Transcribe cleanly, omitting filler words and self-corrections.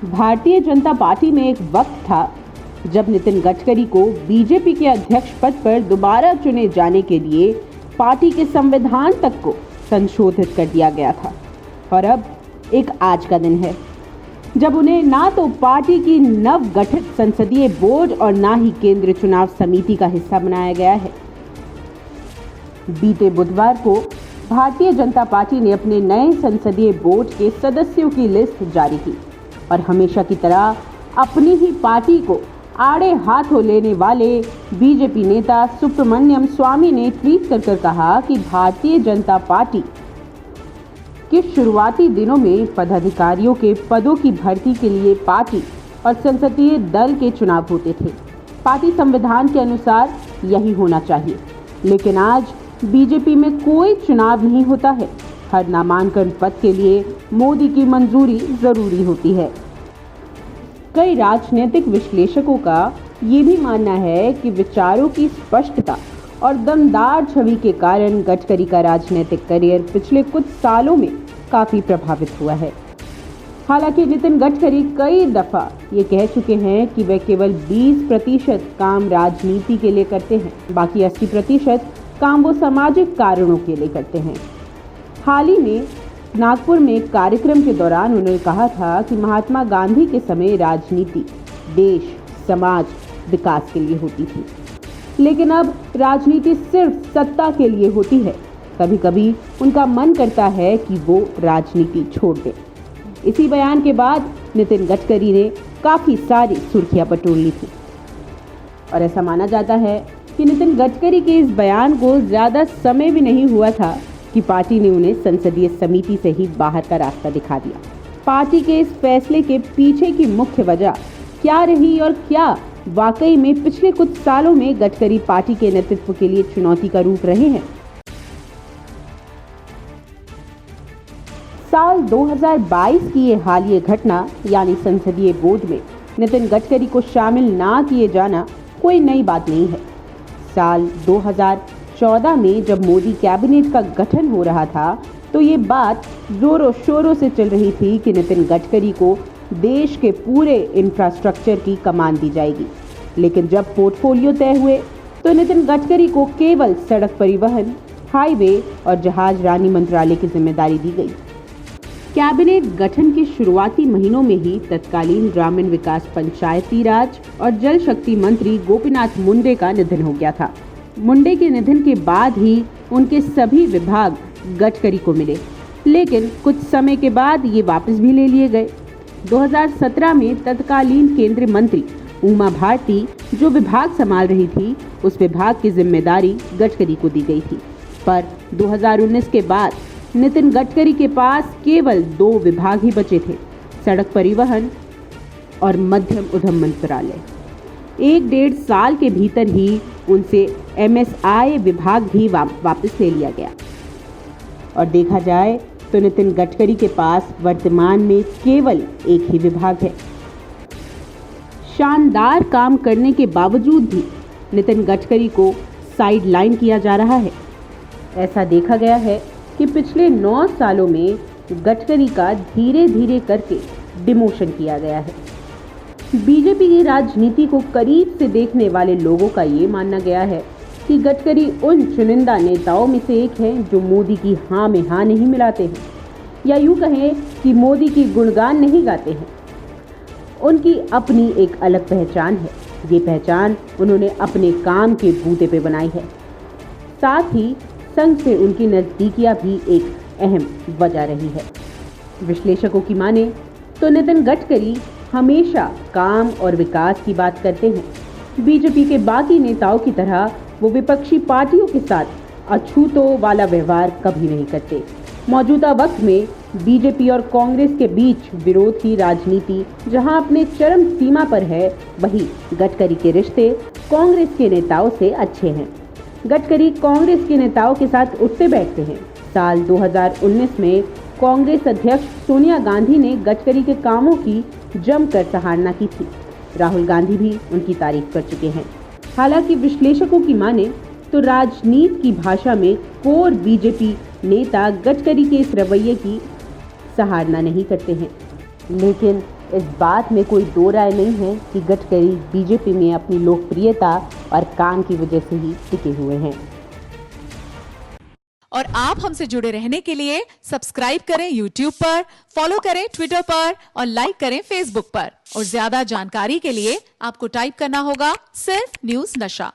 Bharatiya Janata party में एक वक्त था जब नितिन गडकरी को बीजेपी के अध्यक्ष पद पर दोबारा चुने जाने के लिए पार्टी के संविधान तक को संशोधित कर दिया गया था। और अब एक आज का दिन है जब उन्हें ना तो पार्टी की नव गठित संसदीय बोर्ड और ना ही केंद्रीय चुनाव समिति का हिस्सा बनाया गया है। बीते बुधवार को भारतीय जनता पार्टी ने अपने नए संसदीय बोर्ड के सदस्यों की लिस्ट जारी की और हमेशा की तरह अपनी ही पार्टी को आड़े हाथों लेने वाले बीजेपी नेता सुब्रमण्यम स्वामी ने ट्वीट कर कहा कि भारतीय जनता पार्टी के शुरुआती दिनों में पदाधिकारियों के पदों की भर्ती के लिए पार्टी और संसदीय दल के चुनाव होते थे। पार्टी संविधान के अनुसार यही होना चाहिए, लेकिन आज बीजेपी में कोई चुनाव नहीं होता है। हर नामांकन पद के लिए मोदी की मंजूरी जरूरी होती है। कई राजनीतिक विश्लेषकों का ये भी मानना है कि विचारों की स्पष्टता और दमदार छवि के कारण गडकरी का राजनीतिक करियर पिछले कुछ सालों में काफी प्रभावित हुआ है। हालांकि नितिन गडकरी कई दफा ये कह चुके हैं कि वे केवल 20% काम राजनीति के लिए करते हैं, बाकी 80% काम वो सामाजिक कारणों के लिए करते हैं। हाल ही में नागपुर में एक कार्यक्रम के दौरान उन्होंने कहा था कि महात्मा गांधी के समय राजनीति देश, समाज, विकास के लिए होती थी, लेकिन अब राजनीति सिर्फ सत्ता के लिए होती है। कभी कभी उनका मन करता है कि वो राजनीति छोड़ दें। इसी बयान के बाद नितिन गडकरी ने काफ़ी सारी सुर्खियां बटोर ली थी और ऐसा माना जाता है कि नितिन गडकरी के इस बयान को ज़्यादा समय भी नहीं हुआ था कि पार्टी ने उन्हें संसदीय समिति से ही बाहर का रास्ता दिखा दिया। पार्टी के इस फैसले के पीछे की मुख्य वजह क्या रही और क्या वाकई में पिछले कुछ सालों में गडकरी पार्टी के नेतृत्व के लिए चुनौती का रूप रहे हैं? साल 2022 की ये हालिया घटना यानी संसदीय बोर्ड में नितिन गडकरी को शामिल ना किए जाना कोई नई बात नहीं है। साल 2014 में जब मोदी कैबिनेट का गठन हो रहा था तो ये बात जोरों शोरों से चल रही थी कि नितिन गडकरी को देश के पूरे इंफ्रास्ट्रक्चर की कमान दी जाएगी। लेकिन जब पोर्टफोलियो तय हुए तो नितिन गडकरी को केवल सड़क परिवहन, हाईवे और जहाज रानी मंत्रालय की जिम्मेदारी दी गई। कैबिनेट गठन के शुरुआती महीनों में ही तत्कालीन ग्रामीण विकास, पंचायती राज और जल शक्ति मंत्री गोपीनाथ मुंडे का निधन हो गया था। मुंडे के निधन के बाद ही उनके सभी विभाग गडकरी को मिले, लेकिन कुछ समय के बाद ये वापस भी ले लिए गए। 2017 में तत्कालीन केंद्रीय मंत्री उमा भारती जो विभाग संभाल रही थी, उस विभाग की जिम्मेदारी गडकरी को दी गई थी। पर 2019 के बाद नितिन गडकरी के पास केवल 2 विभाग ही बचे थे, सड़क परिवहन और मध्यम उद्यम मंत्रालय। 1-1.5 साल के भीतर ही उनसे MSI विभाग भी वापस ले लिया गया। और देखा जाए तो नितिन गडकरी के पास वर्तमान में केवल एक ही विभाग है। शानदार काम करने के बावजूद भी नितिन गडकरी को साइड लाइन किया जा रहा है। ऐसा देखा गया है कि पिछले 9 सालों में गडकरी का धीरे धीरे करके डिमोशन किया गया है। बीजेपी की राजनीति को करीब से देखने वाले लोगों का ये मानना गया है कि गडकरी उन चुनिंदा नेताओं में से एक हैं जो मोदी की हाँ में हाँ नहीं मिलाते हैं, या यूँ कहें कि मोदी की गुणगान नहीं गाते हैं। उनकी अपनी एक अलग पहचान है। ये पहचान उन्होंने अपने काम के बूते पे बनाई है। साथ ही संघ से उनकी नज़दीकियाँ भी एक अहम वजह रही है। विश्लेषकों की माने तो नितिन गडकरी हमेशा काम और विकास की बात करते हैं। बीजेपी के बाकी नेताओं की तरह वो विपक्षी पार्टियों के साथ अछूतों वाला व्यवहार कभी नहीं करते। मौजूदा वक्त में बीजेपी और कांग्रेस के बीच विरोध की राजनीति जहां अपने चरम सीमा पर है, वहीं गडकरी के रिश्ते कांग्रेस के नेताओं से अच्छे हैं। गडकरी कांग्रेस के नेताओं के साथ उठते बैठते हैं। साल 2019 में कांग्रेस अध्यक्ष सोनिया गांधी ने गडकरी के कामों की जमकर सराहना की थी। राहुल गांधी भी उनकी तारीफ कर चुके हैं। हालांकि विश्लेषकों की माने तो राजनीति की भाषा में कोर बीजेपी नेता गडकरी के इस रवैये की सराहना नहीं करते हैं, लेकिन इस बात में कोई दो राय नहीं है कि गडकरी बीजेपी में अपनी लोकप्रियता और काम की वजह से ही टिके हुए हैं। और आप हमसे जुड़े रहने के लिए सब्सक्राइब करें YouTube पर, फॉलो करें ट्विटर पर और लाइक करें Facebook पर। और ज्यादा जानकारी के लिए आपको टाइप करना होगा सिर्फ न्यूज़ नशा।